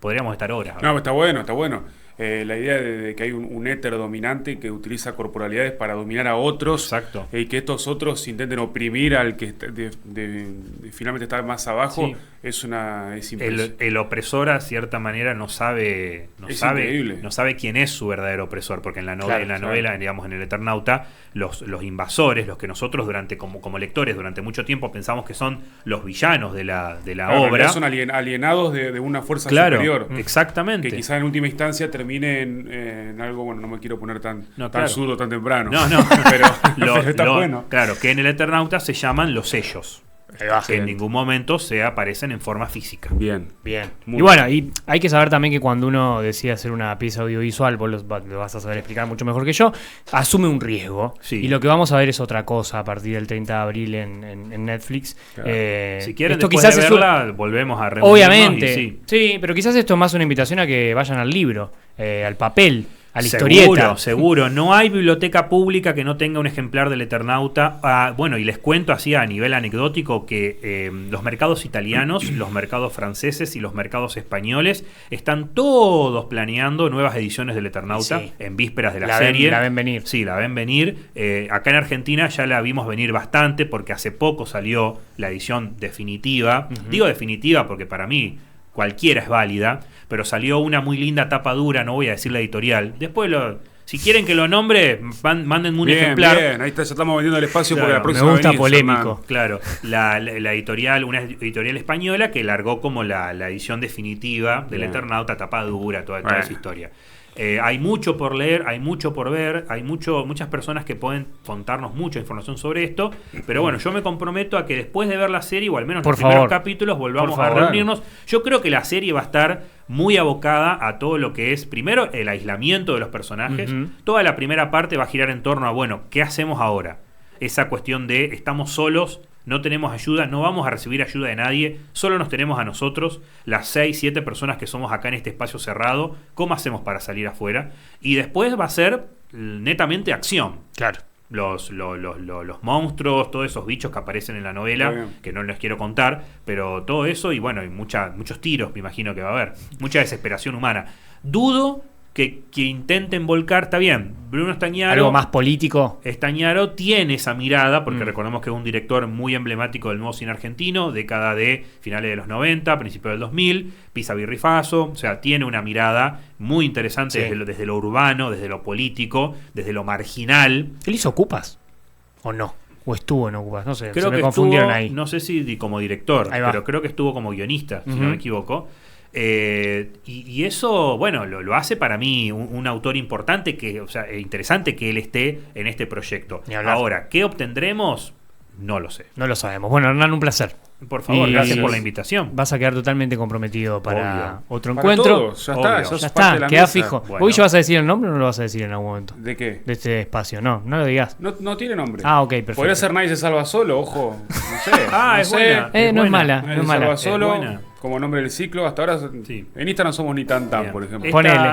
podríamos estar horas. No, está bueno, está bueno. La idea de que hay un éter dominante que utiliza corporalidades para dominar a otros. Exacto. Y que estos otros intenten oprimir al que finalmente está más abajo. Sí. Es impresionante. El opresor, a cierta manera, no sabe quién es su verdadero opresor, porque en la novela, digamos, en el Eternauta, los invasores, los que nosotros como lectores durante mucho tiempo pensamos que son los villanos de la obra, son alienados de una fuerza superior. Exactamente. Que quizás en última instancia termine en algo, bueno, no me quiero poner tan zurdo tan temprano. No, pero está bueno. Claro, que en el Eternauta se llaman los sellos. Que en ningún momento se aparecen en forma física. Bien. Y bueno, y hay que saber también que cuando uno decide hacer una pieza audiovisual, vos lo vas a saber explicar mucho mejor que yo, asume un riesgo. Sí. Y lo que vamos a ver es otra cosa a partir del 30 de abril en Netflix. Claro. Si quieren, esto quizás de verla, volvemos a reunirnos. Obviamente. Sí, pero quizás esto es más una invitación a que vayan al libro, al papel. A la historieta. Seguro. No hay biblioteca pública que no tenga un ejemplar del Eternauta. Bueno, y les cuento así a nivel anecdótico que los mercados italianos, los mercados franceses y los mercados españoles están todos planeando nuevas ediciones del Eternauta en vísperas de la serie. La ven venir. Sí, la ven venir. Acá en Argentina ya la vimos venir bastante porque hace poco salió la edición definitiva. Digo definitiva porque para mí cualquiera es válida, pero salió una muy linda tapa dura, no voy a decir la editorial. Después, si quieren que lo nombre, mándenme un ejemplar. Bien, ahí ya estamos vendiendo el espacio porque la próxima me gusta polémico. Claro, la editorial, una editorial española que largó como la edición definitiva del Eternauta, tapa dura, toda esa historia. Hay mucho por leer, hay mucho por ver, hay muchas personas que pueden contarnos mucha información sobre esto, pero bueno, yo me comprometo a que después de ver la serie, o al menos los primeros capítulos, volvamos a reunirnos. Yo creo que la serie va a estar muy abocada a todo lo que es, primero, el aislamiento de los personajes. Toda la primera parte va a girar en torno a, bueno, ¿qué hacemos ahora? Esa cuestión de estamos solos, no tenemos ayuda, no vamos a recibir ayuda de nadie, solo nos tenemos a nosotros, las 6, 7 personas que somos acá en este espacio cerrado. ¿Cómo hacemos para salir afuera? Y después va a ser netamente acción. Claro. Los monstruos, todos esos bichos que aparecen en la novela, que no les quiero contar, pero todo eso y bueno, y muchos tiros, me imagino que va a haber. Mucha desesperación humana. Dudo que intenten volcar, está bien, Bruno Stagnaro... Algo más político. Stagnaro tiene esa mirada, porque recordemos que es un director muy emblemático del nuevo cine argentino, década de finales de los 90, principios del 2000, Pisa Birrifazo, o sea, tiene una mirada muy interesante desde lo urbano, desde lo político, desde lo marginal. ¿Él hizo Ocupas? ¿O no? ¿O estuvo en Ocupas? No sé, creo me que confundieron estuvo, ahí. No sé si como director, pero creo que estuvo como guionista, si no me equivoco. Y eso, bueno, lo hace para mí un autor importante, interesante que él esté en este proyecto. Ahora, ¿qué obtendremos? No lo sé. No lo sabemos. Bueno, Hernán, un placer. Por favor, gracias por la invitación. Vas a quedar totalmente comprometido para otro encuentro. Ya está, queda fijo. Bueno. ¿Hoy ya vas a decir el nombre o no lo vas a decir en algún momento? ¿De qué? De este espacio. No lo digas. No tiene nombre. Ah, ok, perfecto. Podría ser Nadie se salva solo, ojo. No sé. Es buena. No es mala. Nadie se salva solo. Como nombre del ciclo, hasta ahora en Instagram no somos ni tan, por ejemplo.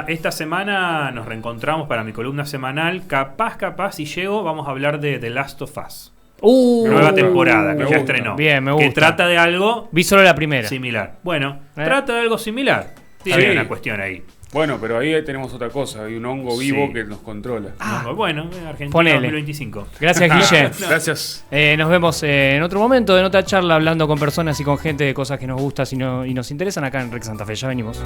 Esta semana nos reencontramos para mi columna semanal. Capaz, si llego, vamos a hablar de The Last of Us. Nueva temporada que ya estrenó. Bien, me gusta. Que trata de algo... Vi solo la primera. Similar. Bueno, trata de algo similar. Tiene una cuestión ahí. Bueno, pero ahí tenemos otra cosa. Hay un hongo vivo que nos controla. Bueno, Argentina 2025. Gracias, Guille. Gracias. Nos vemos en otro momento en otra charla hablando con personas y con gente de cosas que nos gustan y nos interesan acá en Rex Santa Fe. Ya venimos.